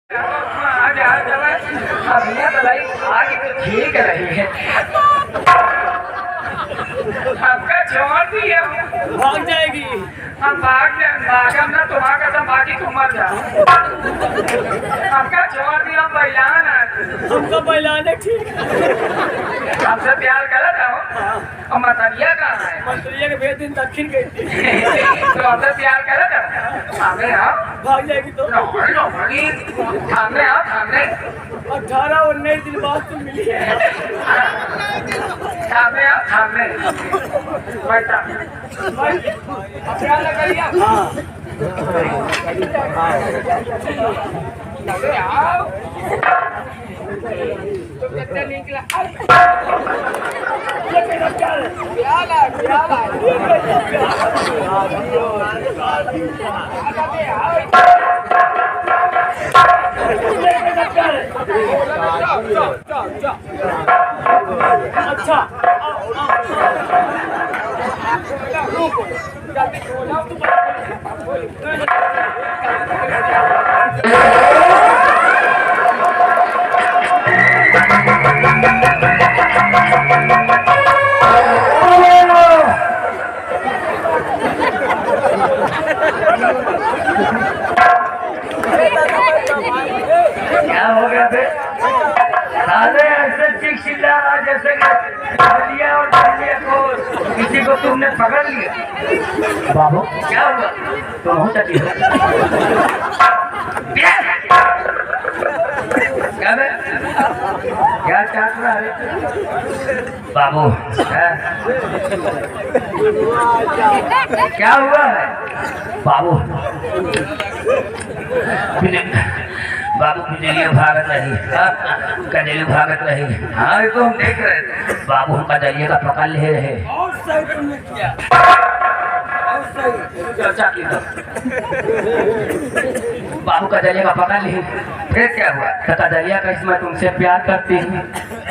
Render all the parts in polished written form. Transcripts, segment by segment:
ठीक रही है आपका छोड़ दिया भाग जाएगी। हम भागम ना तुम्हारा कसम बाकी तुम मर जाओ आपका छोड़ दिया बैलान हमको बैलाने ठीक हमसे प्यार कर रहा हो और मतरिया कहाँ है मंत्रिया के भेज दिन दक्षिण गई थी तो हमसे प्यार कर रहा सामने आओ भाग जाएगी तो सामने आओ सामने 18-19 दिन बाद तुम मिली है। सामने आओ सामने बैठा क्या लगा लिया आओ तो कितना निकला अच्छा क्या हो गया बे साले ऐसे चीख चिल्ला रहा जैसे कि लिया और लिया को किसी को तुमने पकड़ लिया बाबू क्या हुआ तुम हो सकती हो क्या बे क्या चाट रहा है बाबू क्या हुआ है बाबू बाबू कजलिया भागत रही कजली भागत रही हाँ ये तो हम देख रहे थे बाबू हम कजलिया का पकड़ ले रहे और सही तुमने किया चर्चा की तो बाबू कजलिया का पकड़ ली फिर क्या हुआ कजलिया का इसमें तुमसे प्यार करती हूँ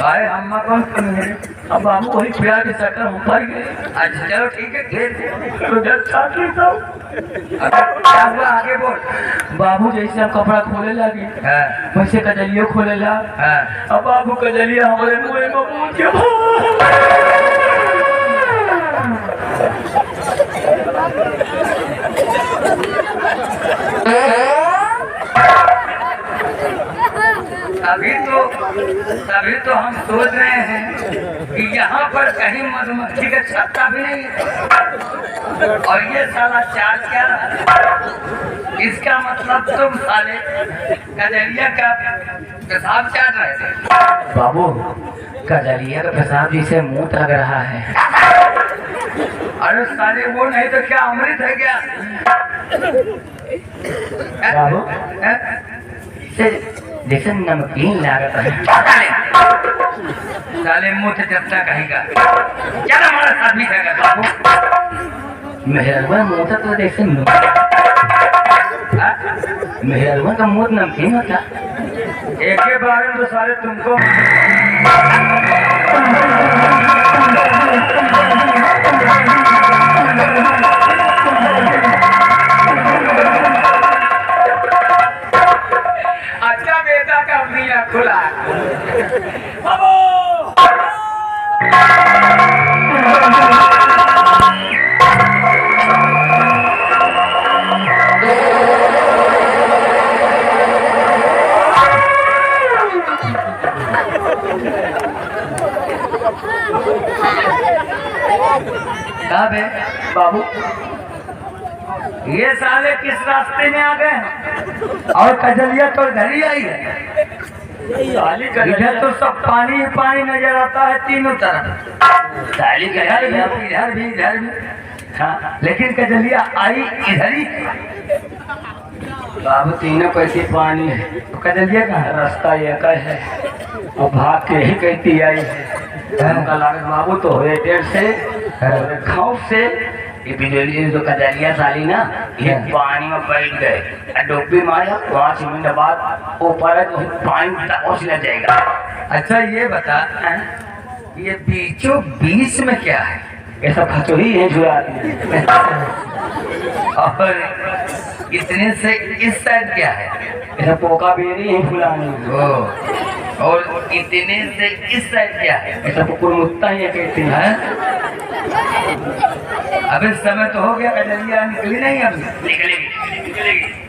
अरे अम्मा कौन सुनी अब बाबू वही प्यार के चक्कर हम भर गए अच्छा चलो ठीक है घेर तो जब साथी तो क्या हुआ आगे बोल बाबू जैसे हम कपड़ा खोले लगे वैसे कजलिया खोले ला अब बाबू कजलिया हमारे मुँह में पूछ के अभी तो हम सोच रहे हैं कि यहाँ पर कहीं मधुमक्खी का छत्ता भी नहीं है और ये साला चार क्या रहा इसका मतलब तुम साले कजलिया का पेशाब चाट रहे थे बाबू कजलिया का पेशाब जिसे मुंह लग रहा है अरे साले वो नहीं तो क्या अमृत है क्या बाबू जैसे नमकीन लागत है साले मुंह से चपटा कहेगा क्या हमारा साथ भी कहेगा बाबू मेहरबान मुंह तो जैसे मेहरबान का मुंह नमकीन होता एक के बारे में तो सारे तुमको अच्छा बेटा का मीरा खुला कब है बाबू ये साले किस रास्ते में आ गए और कजलिया तो इधर ही आई है इधर तो सब पानी ही पानी नजर आता है तीनों तरफ साली इधर भी हाँ लेकिन कजलिया आई इधर ही बाबू तीनों कैसे पानी है तो कजलिया का रास्ता एक है और भाग के ही कहती आई है बाबू तो हुए देर से खाओ से ये बिजली जो कजलिया साली ना ये पानी में बैठ गए डुब्बी मारा 5 मिनट बाद ऊपर पानी पहुँच जाएगा। अच्छा ये बता ये बीचों बीच में क्या है ऐसा खचो ही है जुड़ा और इतने से इस साइड क्या है? ऐसा पोका बेरी है फुलाने और इतने से इस साइड क्या है? ऐसा कुकुर मुत्ता ही कहते हैं। अबे समय तो हो गया, कजलिया निकली नहीं अभी। निकलेगी।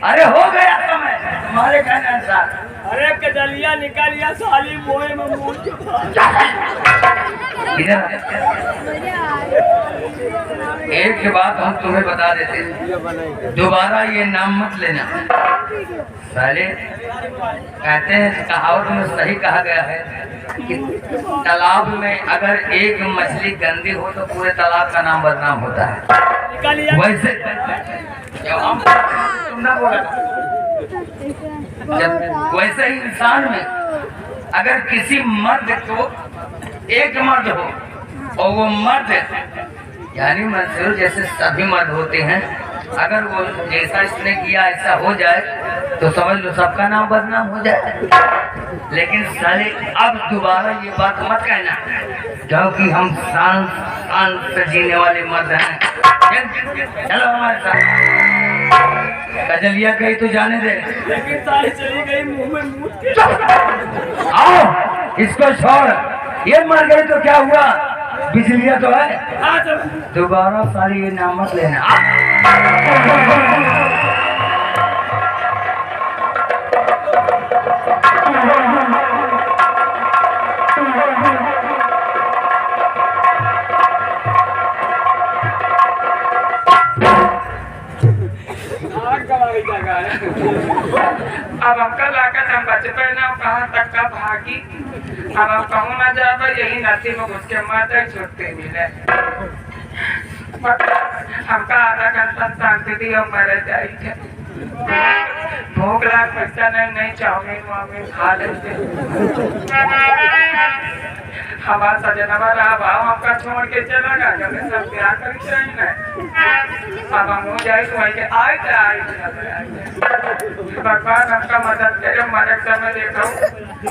अरे हो गया समय तुम्हारे कहने अनुसार। अरे कजलिया निकालिया साली मोए में मुंह के पास। एक बात हम तुम्हें बता देते हैं, दोबारा ये नाम मत लेना साले। कहते हैं कहावत में सही कहा गया है कि तालाब में अगर एक मछली गंदी हो तो पूरे तालाब का नाम बदनाम होता है। वैसे जब हम तुम ना बोला, जब वैसे ही इंसान में अगर किसी मर्द को एक मर्द हो और वो मर्द यानी मंसूर जैसे सभी मर्द होते हैं, अगर वो जैसा इसने किया ऐसा हो जाए तो समझ लो सबका नाम बदनाम हो जाए। लेकिन साले अब दोबारा ये बात मत कहना क्योंकि हम शान से जीने वाले मर्द हैं। चलो हमारे साथ। कजलिया गई तो जाने दे, लेकिन साली चली गई मुंह में मुंह के। आओ इसको छोड़, ये मर गई तो क्या हुआ, बिजलिया तो है। दोबारा सारी ये नाम मत लेना। अब हमका लागत हम बचपन ना कहाँ तक का भागी। अब हम कहूँ ना जाब यही नदी में घुस के मर जाए छुट्टी मिले। हमका आधा घंटा शांति दी और मर जाए। भूख लाग पैसा नहीं चाउमीन वाउमीन खा लेते। हमारा सजनवा रहा भाव हमका छोड़ के चला गया, जब सब प्यार करके रही ना। अब हम हो जाए तो आए भगवान हमका मदद करे। मरे समय देखो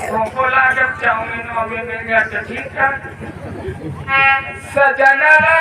भूखो ला जब चाउमीन वाउमीन मिल गया तो ठीक है। सजनवा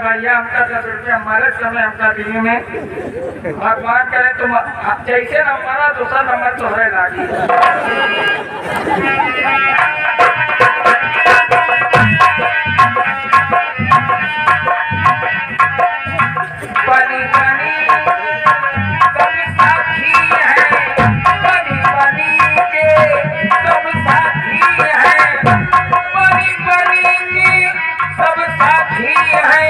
भैया हमका 10 रुपया हमारे समय हमका दिए में भगवान करे तुम जैसे हमारा दूसरा नंबर तो है लागी। बनी बनी सब साथी है, बनी बनी के सब साथी है, बनी बनी के सब साथी है।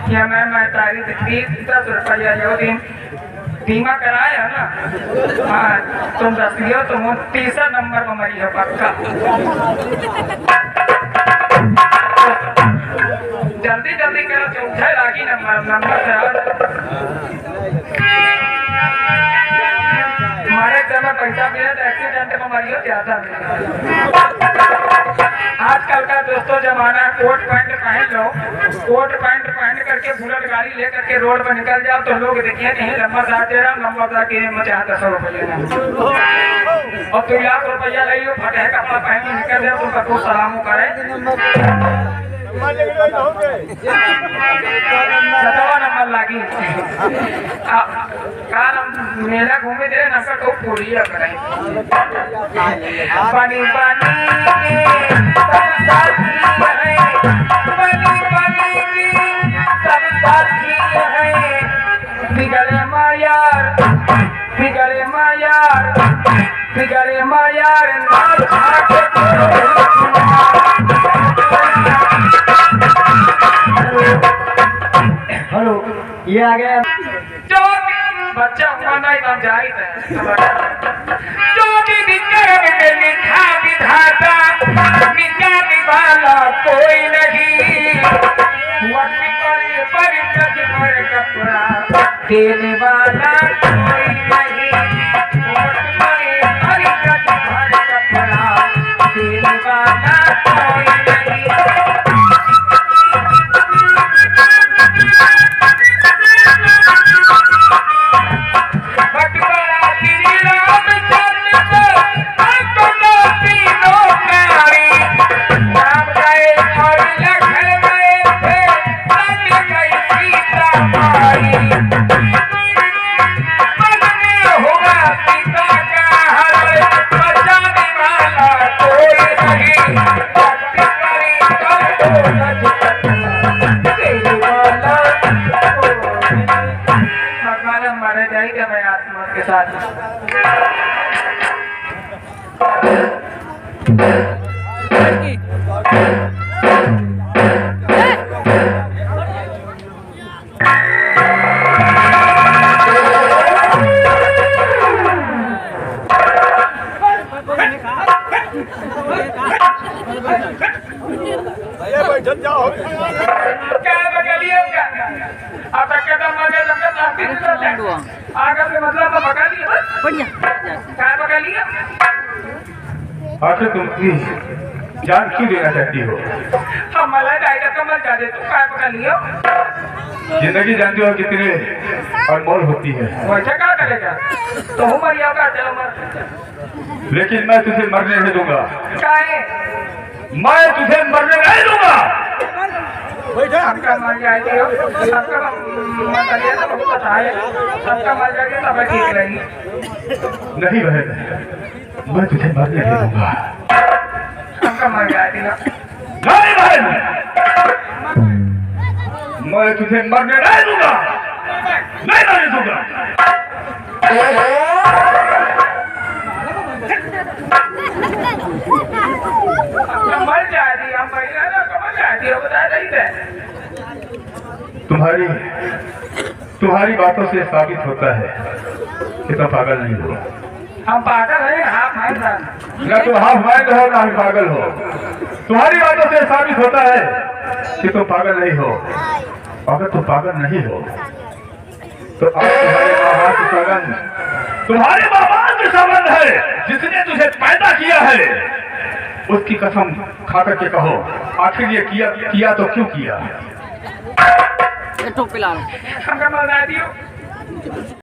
क्या मैं तारीख 10 रुपया जो दिन बीमा कराया ना, हाँ तुम 10 लियो तो वो 3 नंबर में मरी हो पक्का। जल्दी जल्दी करो चौथे लागी नंबर से हमारे समय पैसा मिले तो एक्सीडेंट में मरियो ज्यादा। आजकल का दोस्तों जमाना कोट पैंट पहन लो, कोट पैंट पहन करके बुलेट गाड़ी लेकर के रोड पर निकल जाओ तो लोग देखिए नहीं नंबरदार दे रहा नंबरदार के मुझे 10 रुपये और 2 लाख रुपया ले लो फटे कपड़ा पहन निकल जाओ तुमका खूब सलामो करे। 7वां नंबर लागी काल मेला घूमे दे न तो पूरी करें। पानी पानी सब साथी है, पानी पानी सब साथी है। बिगड़े मायार फिगरे मायार नाल हेलो, ये आ गया। जो बच्चा हुआ नहीं बन जाए जो भी विचार में लिखा विधाता निकालने वाला कोई नहीं वक्त पर कपड़ा देने वाला कोई नहीं वक्त पर कपड़ा देने वाला कोई नहीं। मारे जाएगा मैं आत्मा के साथ आखिर तुम जान क्यों देना चाहती हो? हम मलाई डायरा तो मर जा दे तू काय पका लियो। जिंदगी जानती हो कितने अनमोल होती है। वैसा क्या करेगा तो हूँ मरिया का चलो मर। लेकिन मैं तुझे मरने नहीं दूंगा। क्या है मैं तुझे मरने नहीं दूंगा। सबका मर जाएगी सबका मर जाएगी तो बहुत अच्छा है सबका मर जाएगी तब ठीक रहेगी। नहीं बहन, मैं तुझे मरने नहीं दूंगा। सबका मर जाएगी ना नहीं बहन, मैं तुझे मरने नहीं दूंगा। नहीं मरने दूंगा। मर जाएगी हम महिला ना मर जाएगी वो बता रही है। तुम्हारी बातों से साबित होता है कि तुम पागल नहीं हो। हम पागल हैं हाफ माइंड न तुम हाफ माइंड हो ना ही पागल हो। तुम्हारी बातों से साबित होता है कि तुम पागल नहीं हो। अगर तुम पागल नहीं हो तो आज तुम्हारे माँ बाप के संबंध है जिसने तुझे पैदा किया है उसकी कसम खा करके कहो आखिर ये किया तो क्यों किया? टोपी ला हमका मर दियो।